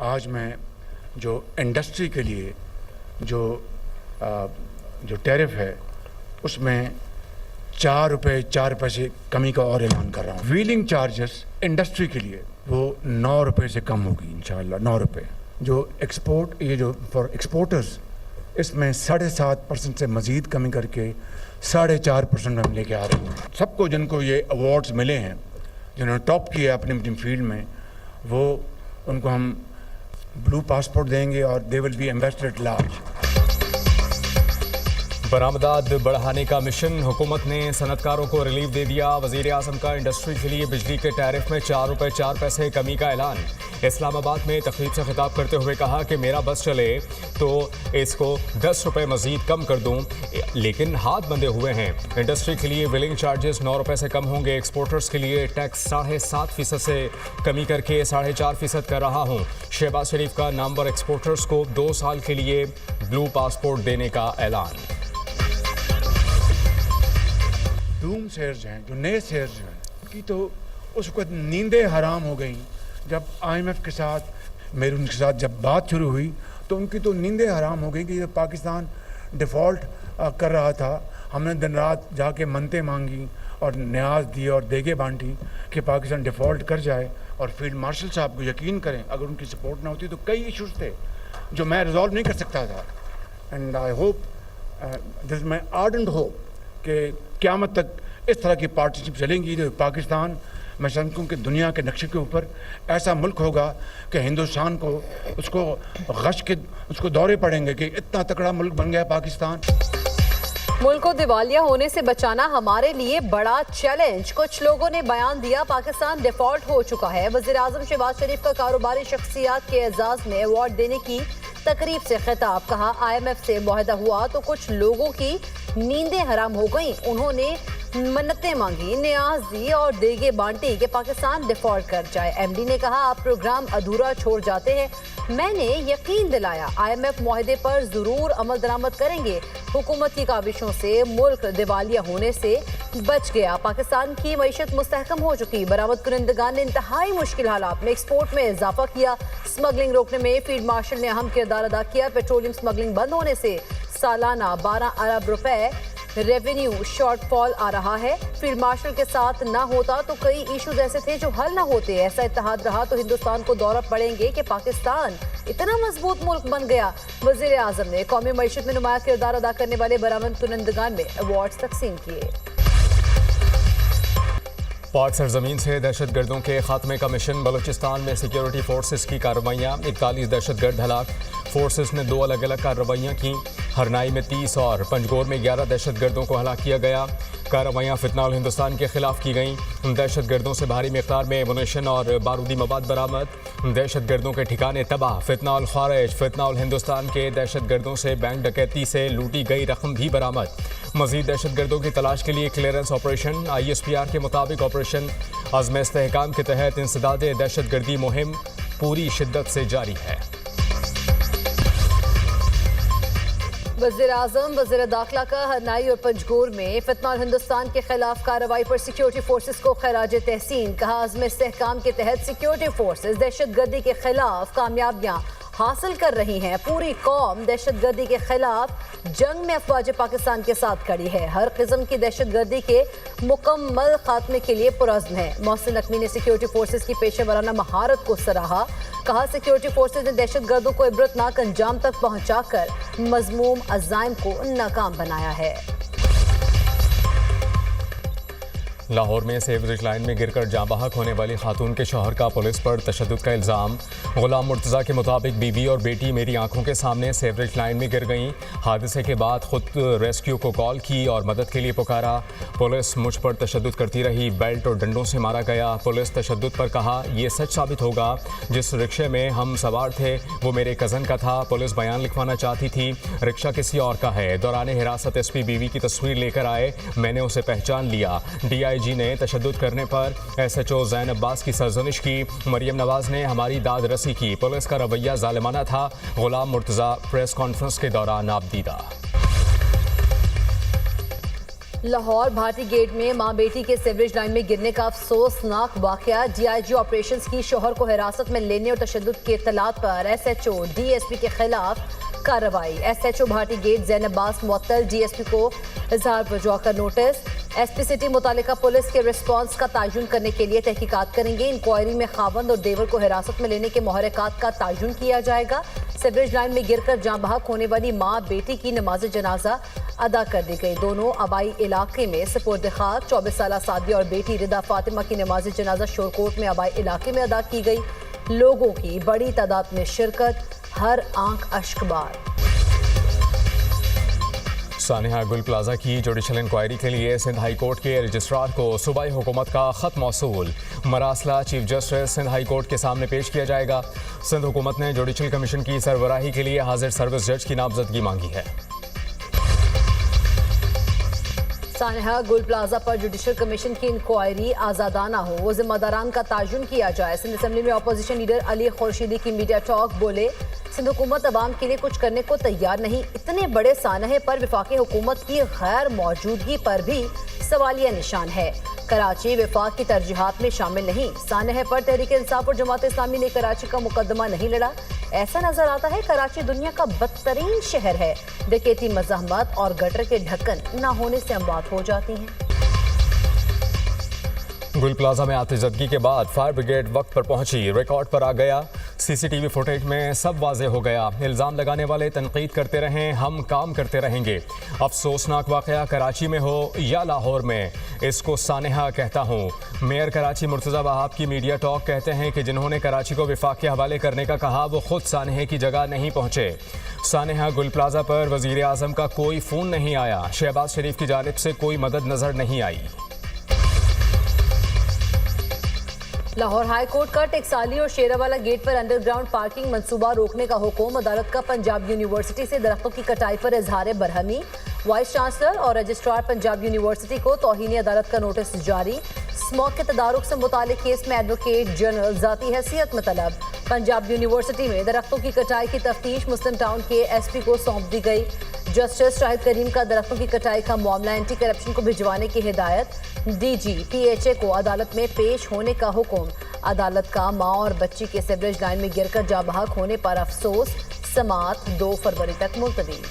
आज मैं जो इंडस्ट्री के लिए जो टैरिफ है उसमें 4 रुपये 4 पैसे कमी का और ऐलान कर रहा हूँ। व्हीलिंग चार्जेस इंडस्ट्री के लिए वो 9 रुपये से कम होगी इंशाल्लाह, 9 रुपये। जो जो फॉर एक्सपोर्टर्स इसमें 7.5% से मज़ीद कमी करके 4.5% में हम लेके आ रहे हैं। सबको जिनको ये अवार्ड्स मिले हैं, जिन्होंने टॉप किया अपनी अपनी फील्ड में, वो उनको हम ब्लू पासपोर्ट देंगे और they will be ambassador at large. बरामदात बढ़ाने का मिशन, हुकूमत ने सनतकारों को रिलीफ दे दिया। वज़ीर आज़म का इंडस्ट्री के लिए बिजली के टैरिफ में 4 रुपये 4 पैसे कमी का ऐलान। इस्लामाबाद में तकरीब से खिताब करते हुए कहा कि मेरा बस चले तो इसको 10 रुपये मज़ीद कम कर दूं, लेकिन हाथ बंधे हुए हैं। इंडस्ट्री के लिए व्हीलिंग चार्जेस 9 रुपये से कम होंगे। एक्सपोर्टर्स के लिए टैक्स 7.5% से कमी करके 4.5% कर रहा हूँ। शहबाज शरीफ का नामवर एक्सपोर्टर्स को 2 साल के लिए ब्लू पासपोर्ट देने का ऐलान। डूम शेयर्स हैं, जो नए शेयर्स हैं, उनकी तो उस वक्त नींदें हराम हो गई। जब IMF के साथ उनके साथ जब बात शुरू हुई तो उनकी तो नींदें हराम हो गई कि जब पाकिस्तान डिफ़ॉल्ट कर रहा था, हमने दिन रात जाके मन्नतें मांगी और न्याज दिए और देगे बांटी कि पाकिस्तान डिफ़ॉल्ट कर जाए। और फील्ड मार्शल साहब को यकीन करें, अगर उनकी सपोर्ट ना होती तो कई इशूज़ थे जो मैं रिजॉल्व नहीं कर सकता था। And I hope, this my ardent hope कि क़यामत तक इस तरह की पार्टनरशिप चलेंगी। तो पाकिस्तान, मैं समझता हूँ कि दुनिया के नक्शे के ऊपर ऐसा मुल्क होगा कि हिंदुस्तान को उसको दौरे पड़ेंगे कि इतना तगड़ा मुल्क बन गया पाकिस्तान। मुल्क को दिवालिया होने से बचाना हमारे लिए बड़ा चैलेंज, कुछ लोगों ने बयान दिया। पाकिस्तान डिफॉल्ट हो चुका है। वज़ीर आज़म शहबाज शरीफ का कारोबारी शख्सियात के एजाज में अवार्ड देने की तकरीब से खिताब। कहा IMF से मुआहदा हुआ तो कुछ लोगों की नींदें हराम हो गईं। उन्होंने मन्नतें मांगी, न्याज दी और देगे बांटी कि पाकिस्तान डिफॉल्ट कर जाए। MD ने कहा आप प्रोग्राम अधूरा छोड़ जाते हैं। मैंने यकीन दिलाया IMF मुआहदे पर जरूर अमल दरामद करेंगे। हुकूमत की काविशों से मुल्क दिवालिया होने से बच गया। पाकिस्तान की मईशत मुस्तहकम हो चुकी। बरामद कुनिंदगान ने इंतहाई मुश्किल हालात में एक्सपोर्ट में इजाफा किया। स्मगलिंग रोकने में फील्ड मार्शल ने अहम किरदार अदा किया। पेट्रोलियम स्मगलिंग बंद होने से सालाना 12 अरब रुपए रेवेन्यू शॉर्टफॉल आ रहा है। फील्ड मार्शल के साथ ना होता तो कई इश्यूज ऐसे थे जो हल ना होते। ऐसा इत्तेहाद रहा तो हिंदुस्तान को दौरा पड़ेंगे कि पाकिस्तान इतना मजबूत मुल्क बन गया। वज़ीर आज़म ने कौमी मईशत में नुमाया किरदार अदा करने वाले बरामद कुनिंदगान में अवार्ड तकसीम किए। पाक सरजमीन से दहशत गर्दों के खात्मे का मिशन। बलूचिस्तान में सिक्योरिटी फोर्सेस की कार्रवाइयाँ, 41 दहशत गर्द हलाक। फोर्सेस ने 2 अलग अलग कार्रवाइयाँ की। हरनाई में 30 और पंजगोर में 11 दहशत गर्दों को हलाक किया गया। कार्रवाइयाँ फितनाउल हिंदुस्तान के खिलाफ की गईं। दहशत गर्दों से भारी मिक़दार में मुनीशन और बारूदी मवाद बरामद। दहशत गर्दों के ठिकाने तबाह। फितनाउल खारिज। फितनाउल हिंदुस्तान के दहशत गर्दों से बैंक डकैती से लूटी गई रकम भी बरामद। मजीद दहशत गर्दों की तलाश के लिए क्लियरेंस ऑपरेशन। ISPR के मुताबिक ऑपरेशन अज़्म इस्तेहकाम के तहत इंसदाद दहशत गर्दी मुहिम पूरी शिद्दत से जारी है। वज़ीर आज़म वज़ीर दाखिला का हरनाई और पंजगोर में फितनाउल हिंदुस्तान के खिलाफ कार्रवाई पर सिक्योरिटी फोर्सेस को खैराज तहसीन। कहा अज़्म इस्तेहकाम के तहत सिक्योरिटी फोर्सेस दहशत गर्दी के खिलाफ कामयाबियाँ हासिल कर रही हैं। पूरी कौम दहशत गर्दी के खिलाफ जंग में अफवाज पाकिस्तान के साथ खड़ी है। हर किस्म की दहशत गर्दी के मुकम्मल खात्मे के लिए पुरज़्म है। मोहसिन नकवी ने सिक्योरिटी फोर्सेस की पेशेवराना महारत को सराहा। कहा सिक्योरिटी फोर्सेस ने दहशत गर्दों को इबरतनाक अंजाम तक पहुँचाकर मज़मूम अज़ाइम को नाकाम बनाया है। लाहौर में सेवरेज लाइन में गिरकर जाँ बहक होने वाली खातून के शौहर का पुलिस पर तशद्दुद का इल्ज़ाम। गुलाम मुर्तज़ा के मुताबिक बीवी और बेटी मेरी आंखों के सामने सेवरेज लाइन में गिर गईं। हादसे के बाद खुद रेस्क्यू को कॉल की और मदद के लिए पुकारा। पुलिस मुझ पर तशद्दुद करती रही, बेल्ट और डंडों से मारा गया। पुलिस तशद्दुद पर कहा यह सच साबित होगा। जिस रिक्शे में हम सवार थे वो मेरे कज़न का था। पुलिस बयान लिखवाना चाहती थी, रिक्शा किसी और का है। दौरान हिरासत SP बीवी की तस्वीर लेकर आए, मैंने उसे पहचान लिया। DIG ने तशद्दुद करने पर SHO ज़ैन अब्बास की सरजनिश की। मरियम नवाज ने हमारी दाद रसी की। पुलिस का रवैया जालिमाना था। गुलाम मुर्तज़ा प्रेस कॉन्फ्रेंस के दौरान आपदीदा। लाहौर भाटी गेट में मां बेटी के सीवरेज लाइन में गिरने का अफसोसनाक वाकया। डीआईजी ऑपरेशंस की शोहर को हिरासत में लेने और तशद्दुद की इत्तलात पर एसएचओ डीएसपी के खिलाफ कार्रवाई। एसएचओ भाटी गेट जैन अब्बास मुअत्तल डीएसपी को इजहार वजह का नोटिस। एसपी सिटी मुतालिका पुलिस के रिस्पांस का तयन करने के लिए तहकीकात करेंगे। इंक्वायरी में खावंद और देवर को हिरासत में लेने के मुहर्रिकात का तयन किया जाएगा। सीवरेज लाइन में गिरकर जाँ बहक होने वाली मां बेटी की नमाज जनाजा अदा कर दी गई। दोनों आबाई इलाके में सुपुर्द खाक। 24 साल सादिया और बेटी रिदा फातिमा की नमाज जनाजा शोरकोट में आबाई इलाके में अदा की गई। लोगों की बड़ी तादाद में शिरकत, हर आंख अश्कबार। सानिहा गुल प्लाजा की जुडिशल इंक्वायरी के लिए सिंध हाई कोर्ट के रजिस्ट्रार को सूबाई हुकूमत का खत मौसूल। मरासला chief justice Sindh High Court के सामने पेश किया जाएगा। सिंध हुकूमत ने जुडिशल कमीशन की सरबराही के लिए हाजिर सर्विस जज की नामजदगी मांगी है। सानिहा गुल प्लाजा पर जुडिशल कमीशन की इंक्वायरी आज़ादाना हो, वो जिम्मेदारान का तयन किया जाए। सिंध असम्बली में अपोजिशन लीडर अली खुर्शीदी की मीडिया टॉक। बोले, सिंध हुकूमत अवाम के लिए कुछ करने को तैयार नहीं। इतने बड़े सानहे पर विफाकी हुकूमत की गैर मौजूदगी पर भी सवालिया निशान है। कराची विफाक की तरजीहात में शामिल नहीं। सानहे पर तहरीक इंसाफ और जमात इस्लामी ने कराची का मुकदमा नहीं लड़ा। ऐसा नजर आता है कराची दुनिया का बदतरीन शहर है। डकैती, मज़ाहमत और गटर के ढक्कन न होने से अमवात हो जाती हैं। गुल प्लाजा में आतिशबाजी के बाद फायर ब्रिगेड वक्त पर पहुंची। रिकॉर्ड पर आ गया। सीसीटीवी फुटेज में सब वाजे हो गया। इल्ज़ाम लगाने वाले तनकीद करते रहें, हम काम करते रहेंगे। अफसोसनाक वाकया कराची में हो या लाहौर में, इसको सानिहा कहता हूँ। मेयर कराची मुर्तज़ा वहाब की मीडिया टॉक कहते हैं कि जिन्होंने कराची को विफाक के हवाले करने का कहा वो खुद सानिहा की जगह नहीं पहुँचे। सानिहा गुल प्लाजा पर वज़ीर आज़म का कोई फ़ोन नहीं आया। शहबाज शरीफ की जानिब से कोई मदद नज़र नहीं आई। लाहौर हाई कोर्ट का टेक्साली और शेरावाला गेट पर अंडरग्राउंड पार्किंग मंसूबा रोकने का हुक्म। अदालत का पंजाब यूनिवर्सिटी से दरख्तों की कटाई पर इजहार बरहमी। वाइस चांसलर और रजिस्ट्रार पंजाब यूनिवर्सिटी को तौहीन अदालत का नोटिस जारी। स्मॉक के तदारुक से मुतालिक केस में एडवोकेट जनरल जाती हैसियत में तलब। पंजाब यूनिवर्सिटी में दरख्तों की कटाई की तफ्तीश मुस्लिम टाउन के एसपी को सौंप दी गई। जस्टिस शाहिद करीम का दरख्तों की कटाई का मामला एंटी करप्शन को भिजवाने की हिदायत। डीजी पीएचए को अदालत में पेश होने का हुक्म। अदालत का मां और बच्ची के सीवरेज लाइन में गिरकर जाँ बहक होने पर अफसोस। समाअत 2 फरवरी तक मुलतवी।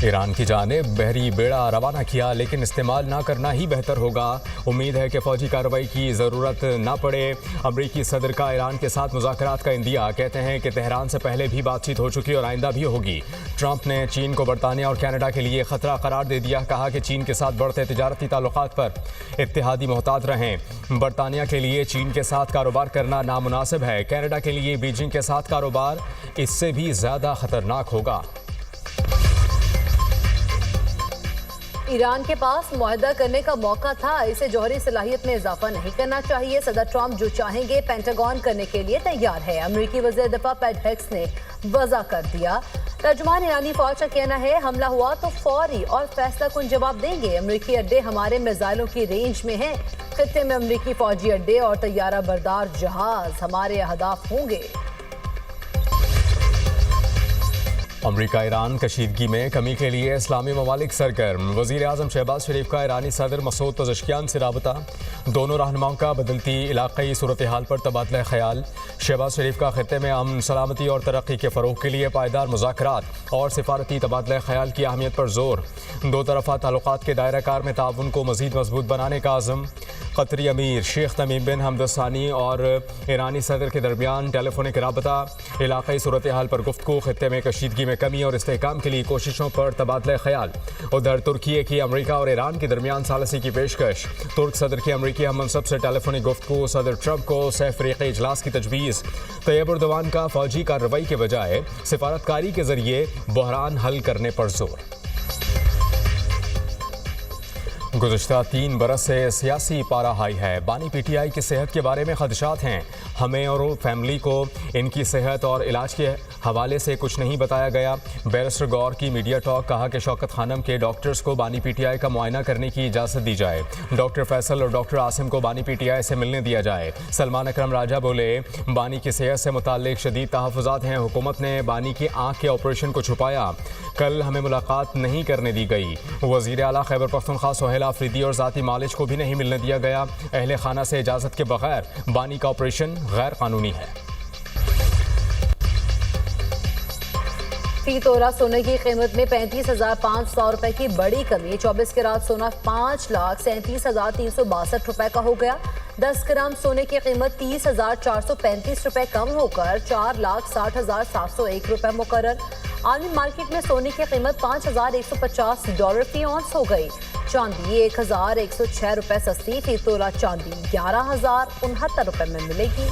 ईरान की जानिब बहरी बेड़ा रवाना किया, लेकिन इस्तेमाल ना करना ही बेहतर होगा। उम्मीद है कि फौजी कार्रवाई की ज़रूरत ना पड़े। अमरीकी सदर का ईरान के साथ मुज़ाकरात का इंदिया। कहते हैं कि तेहरान से पहले भी बातचीत हो चुकी और आइंदा भी होगी। ट्रंप ने चीन को बरतानिया और कनाडा के लिए ख़तरा करार दे दिया। कहा कि चीन के साथ बढ़ते तिजारती ताल्लुकात पर इत्तेहादी मोहतात रहें। बरतानिया के लिए चीन के साथ कारोबार करना नामुनासिब है। कनाडा के लिए बीजिंग के साथ कारोबार इससे भी ज़्यादा ख़तरनाक होगा। ईरान के पास मुआहदा करने का मौका था, इसे जौहरी सलाहियत में इजाफा नहीं करना चाहिए। सदर ट्रंप जो चाहेंगे पेंटागन करने के लिए तैयार है। अमरीकी वज़ीर दफा पैट हेक्स ने वज़ा कर दिया। तर्जुमान ईरानी फौज का कहना है हमला हुआ तो फौरी और फैसला कुन जवाब देंगे। अमरीकी अड्डे हमारे मिसाइलों की रेंज में हैं। खित्ते में अमरीकी फौजी अड्डे और तैयारा बरदार जहाज हमारे अहदाफ होंगे। अमरीका ईरान कशीदगी में कमी के लिए इस्लामी ममालिक सरगर्म। वज़ीर आज़म शहबाज शरीफ का ईरानी सदर मसूद पज़ेश्कियान से राबता। दोनों रहनुमाओं का बदलती इलाक़ाई सूरत हाल पर तबादला ख्याल। शहबाज शरीफ का खित्ते में अमन, सलामती और तरक्की के फ़रोग़ के लिए पायदार मुज़ाकरात और सिफारती तबादला ख्याल की अहमियत पर जोर। दो तरफ़ा ताल्लुक़ात के दायरा कार में ताउन को मज़ीद मजबूत बनाने का आज़म। कतरी अमीर शेख तमीम बिन हमद सानी और ईरानी सदर के दरमियान टेलीफोनिक राबता। इलाक़ाई सूरत हाल पर गुफ्तगू। खित्ते में कशीदगी में कमी और इस्तेहकाम के लिए कोशिशों पर तबादला ख्याल। उधर तुर्की की अमरीका और ईरान के दरमियान सालसी की पेशकश। तुर्क सदर की अमरीकी हम मनसब से टेलीफोनिक गुफ्तगू। सदर ट्रंप को सह फ़रीक़ी इजलास की तजवीज़। तैयब उर्दवान का फौजी कार्रवाई के बजाय सिफारतकारी के जरिए बहरान हल करने पर जोर। गुज़श्ता 3 बरस से सियासी पारा हाई है। बानी PTI की सेहत के बारे में खदशात हैं। हमें और फैमिली को इनकी सेहत और इलाज के हवाले से कुछ नहीं बताया गया। बैरिस्टर गौर की मीडिया टॉक, कहा कि शौकत खानम के डॉक्टर्स को बानी पीटीआई का मुआयना करने की इजाज़त दी जाए। डॉक्टर फैसल और डॉक्टर आसिम को बानी पीटीआई से मिलने दिया जाए। सलमान अकरम राजा बोले, बानी की सेहत से मुताल्लिक शदीद तहफ़्फ़ुज़ात हैं। हुकूमत ने बानी की आँख के ऑपरेशन को छुपाया। कल हमें मुलाकात नहीं करने दी गई। वज़ीर आला खैबर पख्तूनख्वा सोहेल आफरीदी और ज़ाती मालिज को भी नहीं मिलने दिया गया। अहले खाना से इजाज़त के बगैर बानी का ऑपरेशन गैर कानूनी है। फी तोला सोने की कीमत में 35,500 रुपए की बड़ी कमी। 24 कैरात सोना 5,37,362 रुपए का हो गया। 10 ग्राम सोने की कीमत 30,435 रुपए कम होकर 4,60,701 रुपए मुकर्रर। आलमी मार्केट में सोने की कीमत $5,150 फी औंस हो गई। चांदी 1,106 रुपए सस्ती। फी तोला चांदी 11,069 रुपए में मिलेगी।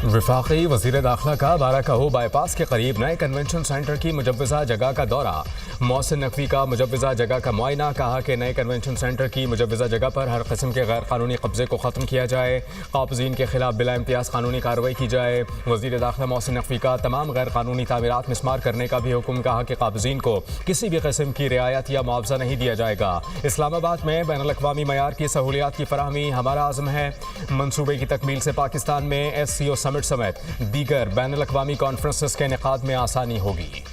वफाकी वज़ीर दाखिला का बाराकाहो बाईपास के करीब नए कन्वेंशन सेंटर की मुजव्वज़ा जगह का दौरा। मोहसिन नकवी का मुजव्वज़ा जगह का मुआयना, कहा कि नए कन्वेंशन सेंटर की मुजव्वज़ा जगह पर हर किस्म के गैर कानूनी कब्जे को ख़त्म किया जाए। काबिज़ीन के खिलाफ बिला इम्तियाज़ कानूनी कार्रवाई की जाए। वज़ीर दाखिला मोहसिन नकवी का तमाम गैर कानूनी तामीरात मिस्मार करने का भी हुक्म, कहा कि काबिज़ीन को किसी भी किस्म की रियायत या मुआवजा नहीं दिया जाएगा। इस्लामाबाद में बैनुल-अक़वामी मयार की सहूलियात की फराहमी हमारा आज़म है। मनसूबे की तकमील से पाकिस्तान में SCO समिट समेत दीगर बैनुल-अक़वामी कॉन्फ्रेंसेस के इनेकाद में आसानी होगी।